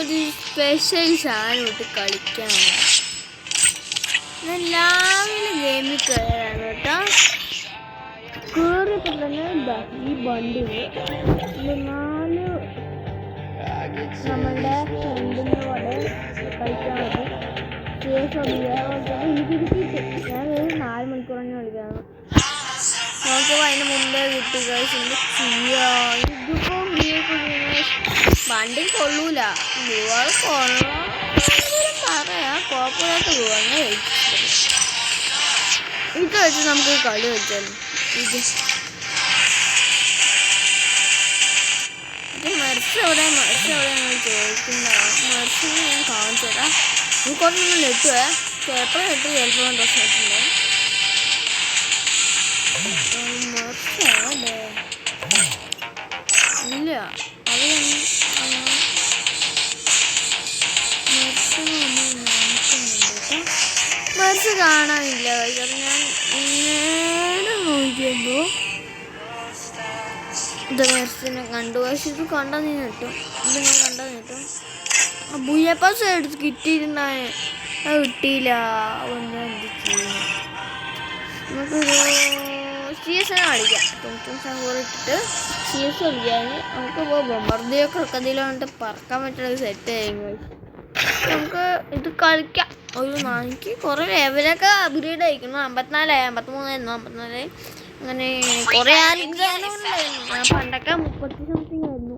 ഒരു സ്പെഷ്യൽ സാധനം ഇട്ട് കളിക്കാനാണ്. ഞാൻ രാവിലെ ഗെയിമിൽ കയറാണ് കേട്ടോ. കയറിയപ്പോൾ തന്നെ ഈ ബണ്ടിൽ 4 നമ്മളുടെ ഫ്രണ്ടിൻ്റെ കൂടെ കളിക്കാൻ പറ്റും. എനിക്ക് കിട്ടിയിട്ട് ഞാൻ ഒരു 4 മണിക്കൂർ തന്നെ കളിക്കാണ്. നോക്കിയപ്പോൾ അതിന് മുമ്പേ കിട്ടി കഴിച്ചിട്ട് ഇതിപ്പോൾ വണ്ടി കൊള്ളൂല. ഗുവാൾ കൊള്ളാം പറയാം, കുഴപ്പമില്ലാത്ത ഗുവാണ്. ഇത് വെച്ച് നമുക്ക് കളി വെച്ചാലും ഇത് മെർസ് എവിടെയാണ് ചോദിക്കുന്നതാണ്. മെർസിനെ ഞാൻ കാണിച്ചു തരാം. കുറച്ചൊന്നും നെട്ടുവേ, ചിലപ്പോൾ നെട്ട് ചിലപ്പോൾ ഡ്രസ് നെട്ടുണ്ട്. മെർസ് ഇല്ല, അത് മെർസ് കാണാനില്ല. കാരണം ഞാൻ നേരെ നോക്കിയപ്പോൾ ഇത് മെർസിനെ കണ്ടു. പക്ഷെ ഇത് കണ്ടാൽ നീ നെട്ടും, ഇത് ഞാൻ കണ്ടാൽ നെട്ടും. ബുയപ്പാസ് എടുത്ത് കിട്ടിയിരുന്നായ അത് കിട്ടിയില്ല. ഒന്ന് എന്ത് ചെയ്യും, നമുക്കൊരു CS കളിക്കാം. സംഭവം ഇട്ടിട്ട് CS കളിക്കാൻ നമുക്ക് ബൊമ്പർദിയോ ക്രൊക്കദിലോ എന്നിട്ട് പറക്കാൻ പറ്റുന്നത് സെറ്റ് ആയി. നമുക്ക് ഇത് കളിക്കാം. എനിക്ക് കുറേ ലെവലൊക്കെ അപ്ഗ്രേഡ് ആയിരിക്കുന്നു. 54 53 54 അങ്ങനെ കുറേ ആഗ്രഹങ്ങളുണ്ടായിരുന്നു. ഞാൻ പണ്ടൊക്കെ 30 സംതിങ് ആയിരുന്നു.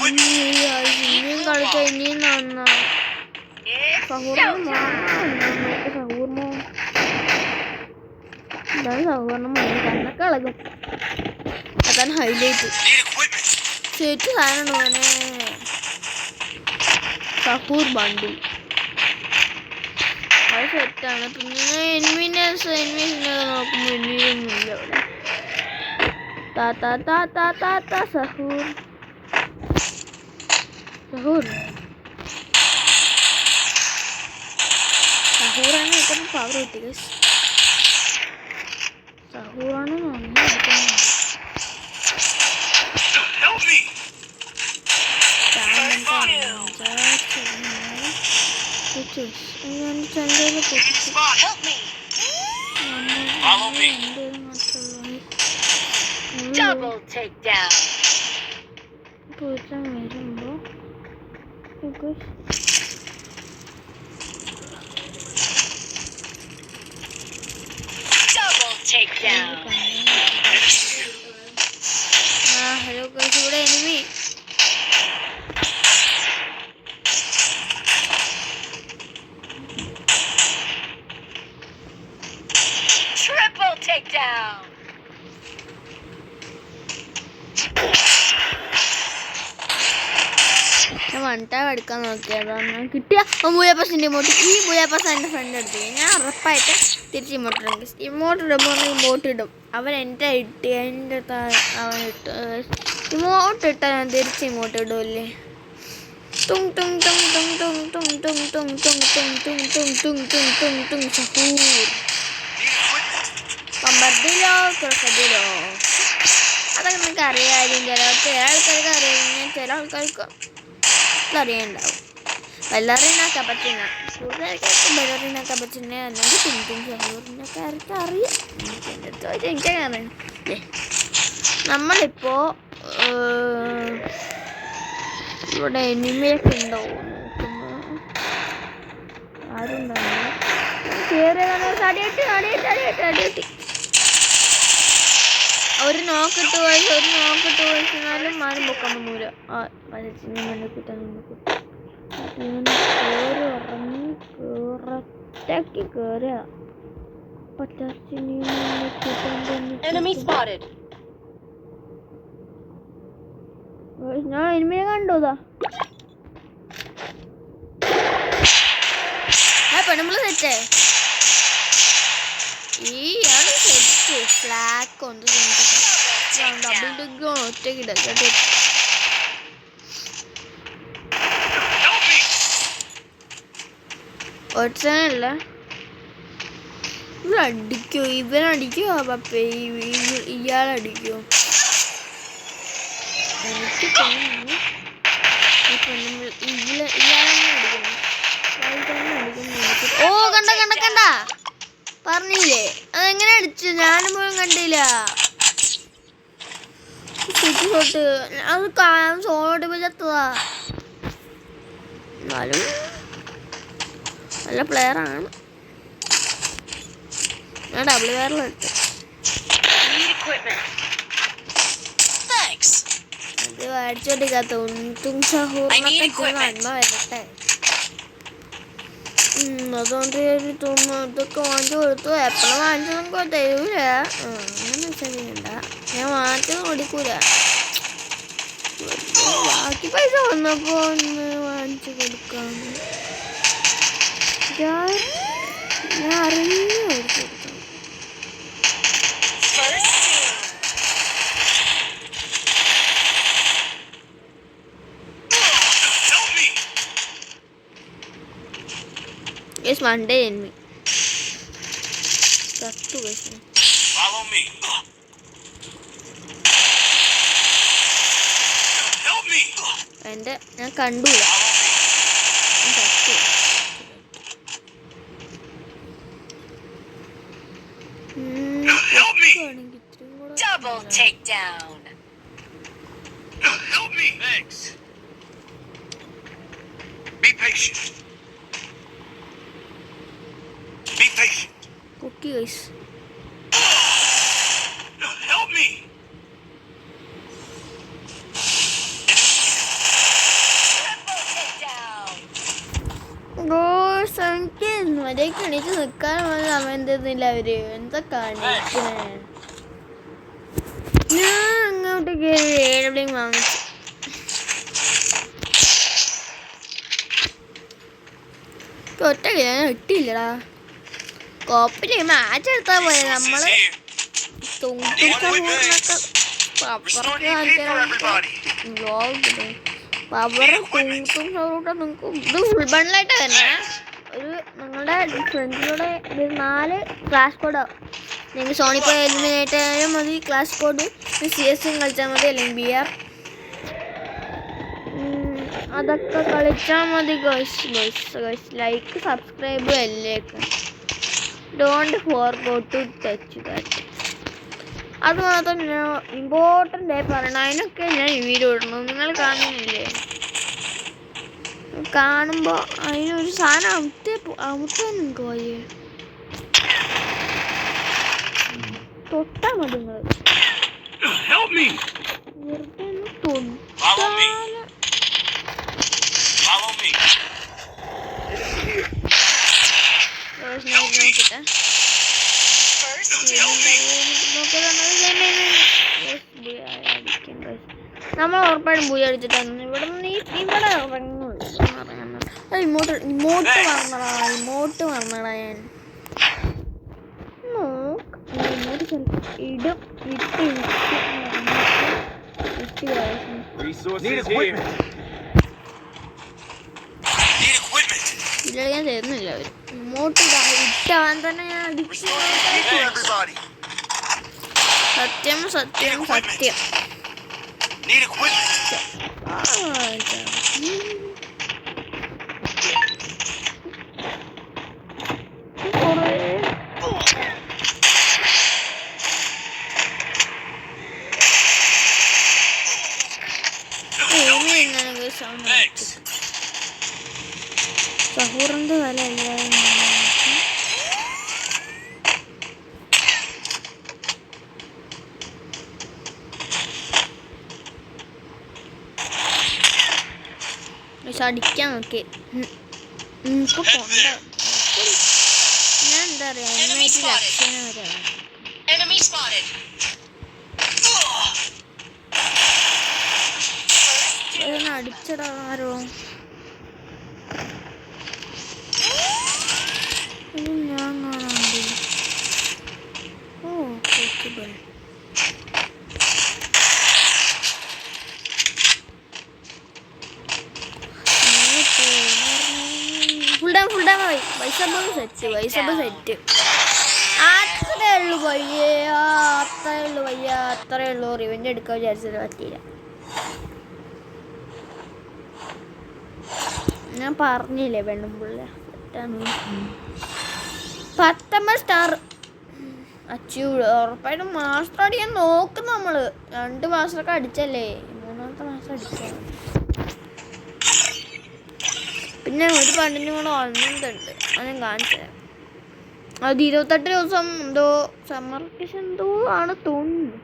ഇനിയും കളിക്കാം, ഇനിയും നന്നാ സഹൂർമ്മ എന്താണ് സഹൂർണം കണ്ണൊക്കെ ഇളകും. അതാണ് ഹൈലൈറ്റ്. സെറ്റ് സാധനമാണ് മോനെ സഹൂർ ബണ്ടിൽ. അത് സെറ്റാണ്. പിന്നെ എനിമീസിനെ നോക്കുമ്പോൾ എനിമീനൊന്നുമില്ല അവിടെ. സഹൂർ സഹൂറാണ് ഏറ്റവും പവർ കിട്ടി. സഹൂറാണ് ഹലോ ഗൈസ്, ഇവിടെ എനിമി. Triple takedown. ഞാൻ വൺടാ എടുക്കാൻ നോക്കിയതാണ്. കിട്ടിയ ബുയാപ്പാസിൻ്റെ ഇമോട്ട്. ഈ ബുയാപ്പാസ് എൻ്റെ ഫ്രണ്ട് എടുത്തു. ഞാൻ ഉറപ്പായിട്ട് തിരിച്ച് ഇമോട്ട് ഇടും. ഇമോട്ട് ഇടുമ്പോൾ ഇമോട്ട് ഇടും. അവൻ എൻ്റെ അവൻ ഇട്ട് ഇമോട്ട് ഇട്ടാൽ ഞാൻ തിരിച്ച് ഇമോട്ട് ഇടുമല്ലേ. തും തും തും തും തും തും തും തും തും തും തും തും തും തും തും തും സഹൂർ പമ്പർദിലോ ക്രൊക്കദിലോ അതൊക്കെ നമുക്ക് അറിയാമായിരിക്കും. ചില ആൾക്കാർക്ക് അറിയാം, ചില ആൾക്കാർക്ക് അറിയാനുണ്ടാവും. ബെല്ലറിന കപ്പറ്റിന കൂടുതലായിട്ട് ബെല്ലറിന കപ്പറ്റിനെ അല്ലെങ്കിൽ പിന്തും സഹൂറിനൊക്കെ ആർക്ക് അറിയാം. എനിക്കങ്ങനെ അറിയാം. നമ്മളിപ്പോൾ ഇവിടെ എനിമയൊക്കെ ഉണ്ടോ നോക്കുന്നു. ആരുണ്ടാവില്ല. അടിയട്ടി ഒരു നോക്കിട്ട് പോയിച്ചാലും മാനം പൊക്കാൻ മൂല. ഒറ്റക്ക് കയറുക. ഞാൻ എനിമയെ കണ്ടോതാ. പെണ്ണുമ്പള് സെറ്റേ ഈ ആണ് സെറ്റ്. ഫ്ലാക്ക് ഉണ്ട്, ഡബിൾ ഡിഗോ ഒറ്റക്കിട ഒറ്റല്ല. ഇവരടിക്കോ? ഇവനടിക്കോ? പപ്പേ ഇയാളടിക്കോ? ഓ കണ്ട കണ്ട കണ്ട പറഞ്ഞില്ലേ അതെങ്ങനെ അടിച്ചു ഞാനും പോലും കണ്ടില്ല അത് സോളോട്ട് പോയി ചത്തതാ എന്നാലും നല്ല പ്ലെയറാണ് ഞാൻ ഡബിൾ വേറിലെടുത്തു അത് മേടിച്ചോണ്ടിരിക്കാത്ത ഒന്നും സഹൂറിനൊക്കെ നന്മ വരട്ടെ അതുകൊണ്ട് ഇതൊക്കെ വാങ്ങിച്ചു കൊടുത്തു എപ്പോഴും വാങ്ങിച്ചു നമുക്ക് തരൂല അങ്ങനെ വെച്ചാൽ ഞാൻ വാങ്ങിച്ചത് കൊടുക്കൂല ബാക്കി പൈസ വന്നപ്പോ ഒന്ന് വാങ്ങിച്ചു കൊടുക്കാം ഞാൻ അറിഞ്ഞു മേടിച്ചു കൊടുക്കാം It's one day in me. That's two guys. Follow me. Help me. And I can't do it. Help me. Double takedown. Help me. Thanks. Be patient. Be patient. Okay, guys. Help me. മര്യാദക്ക് എണീറ്റ് നിൽക്കാൻ സമയം തരുന്നില്ല അവര് എന്താ കാണിക്കണേ ഞാൻ അങ്ങോട്ട് കയറി എവിടെയും വാങ്ങിച്ചു ഒറ്റ ഞാൻ ഇട്ടില്ലടാ കോപ്പില് മാച്ച് എടുത്താ പോയത് നമ്മള് ഇത് ഫുൾ ബണ്ടിലായിട്ട് തന്നെ ഒരു നിങ്ങളുടെ ഫ്രണ്ട്സിലൂടെ ഒരു 4 ക്ലാസ് കോഡോ നിങ്ങൾക്ക് സോണി പോയി എലിമിനേറ്റ് ആയാലും മതി ക്ലാസ് കോഡ് CS കളിച്ചാൽ മതി അല്ലെങ്കിൽ BR അതൊക്കെ കളിച്ചാൽ മതി ഗോയ്സ് ലൈക്ക് സബ്സ്ക്രൈബ് എല്ലേക്ക് don't forget to touch that അത് മാത്രം ഞാൻ ഇമ്പോർട്ടൻ്റ് ആയി പറയണം അതിനൊക്കെ ഞാൻ വീഡിയോ ഇടണം നിങ്ങൾ കാണുന്നില്ലേ കാണുമ്പോൾ അതിനൊരു സാധനം അമുത്താൻ നിങ്ങൾക്ക് വയ്യേ തൊട്ടാൽ മതി നിങ്ങൾ വെറുതെ നമ്മൾ ഉറപ്പായിട്ടും പൂജ അടിച്ചിട്ടാണ് ഇവിടെ ഇമോട്ട് മറന്നടാ ഞാൻ ഇമോട്ട് ഇടും ഞാൻ തരുന്നില്ല അവര് ഇമോട്ട് ഇട്ടാൻ തന്നെ ഞാൻ അടിച്ചു സത്യം സത്യം സത്യം സഹൂറിന്റെ വില എല്ലാവരും അടിക്കാൻ നോക്കി ഇപ്പൊ പോണ്ട ഞാൻ എന്താ പറയാ അടിച്ചടാ ആരോ ഞാൻ കാണാണ്ട് ഓ പോസിബിൾ ഫുൾ ഡാം വൈസബ് സെറ്റ് അത്രേ ഉള്ളൂ പയ്യേ അത്രേ ഉള്ളൂ റിവെഞ്ച് എടുക്കാൻ വിചാരിച്ചത് പറ്റിയില്ല ഞാൻ പറഞ്ഞില്ലേ പെണ്ണുമ്പിള്ള 19 സ്റ്റാർ അച്ചീവ്. ഉറപ്പായിട്ടും മാസ്റ്റർ അടിക്കാൻ നോക്കും നമ്മള്. 2 മാസ്റ്ററൊക്കെ അടിച്ചല്ലേ, 3ാമത്തെ മാസ്റ്റർ അടിച്ച. പിന്നെ ഒരു പണ്ടിനും കൂടെ വന്നിട്ടുണ്ട്, അത് ഞാൻ കാണിച്ചു തരാം. അത് 28 ദിവസം എന്തോ സമ്മർ വെക്കേഷൻ എന്തോ ആണ് തോന്നുന്നു.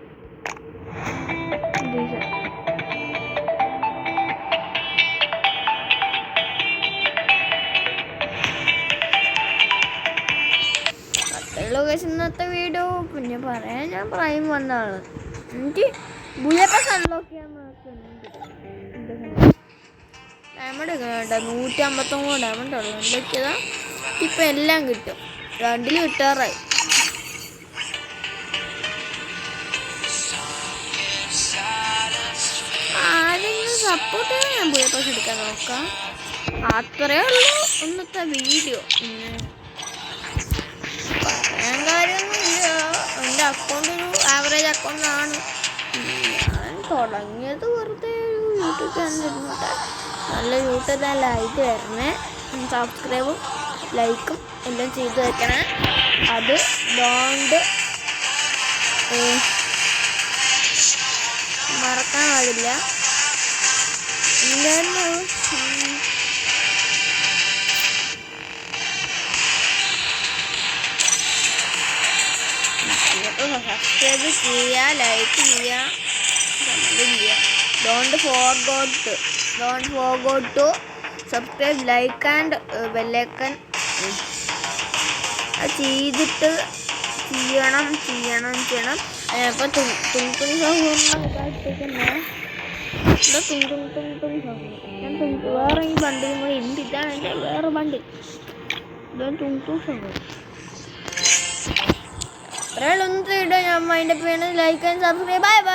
ലൊക്കേഷൻ ഇന്നത്തെ വീഡിയോ. പിന്നെ പറയാൻ ഞാൻ പ്രൈം വന്നാണ്. എനിക്ക് ബുള്ളറ്റ് അൺലോക്ക് ചെയ്യാൻ ഡയമണ്ട് കേട്ടോ. 159 ഡയമണ്ട് ഉള്ളു എന്തൊക്കെയാ. ഇപ്പം എല്ലാം കിട്ടും. 2 കിട്ടാറായി. ആരെങ്കിലും സപ്പോർട്ട് ചെയ്യാൻ ഞാൻ ബുള്ളറ്റ് എടുക്കാൻ നോക്കാം. അത്രയേ ഉള്ളൂ ഇന്നത്തെ വീഡിയോ. പറയാൻ കാര്യമൊന്നുമില്ല. എൻ്റെ അക്കൗണ്ട് ഒരു ആവറേജ് അക്കൗണ്ടാണ്. ഞാൻ തുടങ്ങിയത് വെറുതെ ഒരു യൂട്യൂബ് ചാനൽ ഇരുന്നിട്ട്. നല്ല യൂട്യൂബ് ചാനലായിട്ട് വരണേ. സബ്സ്ക്രൈബും ലൈക്കും എല്ലാം ചെയ്ത് വെക്കണേ. അത് ഡോണ്ട് മറക്കാൻ പാടില്ല. എന്തായിരുന്നു സബ്സ്ക്രൈബ് ചെയ്യുക, ലൈക്ക് ചെയ്യുക, കമൻറ്റ് ചെയ്യുക. Don't forget to subscribe, like and bell icon. അത് ചെയ്തിട്ട് ചെയ്യണം. അപ്പോൾ തുണി സൗകര്യങ്ങളൊക്കെ ഞാൻ വേറെ ഈ വണ്ടിയും കൂടെ ഉണ്ട്. ഇതാണ് എൻ്റെ വേറെ വണ്ടി. ഇതാണ് സൗകര്യം. ഒരാളൊന്നും ഇടാൻ ഞാൻ മൈൻഡ് അപ്പ് ചെയ്യണം. Like and subscribe. Bye bye.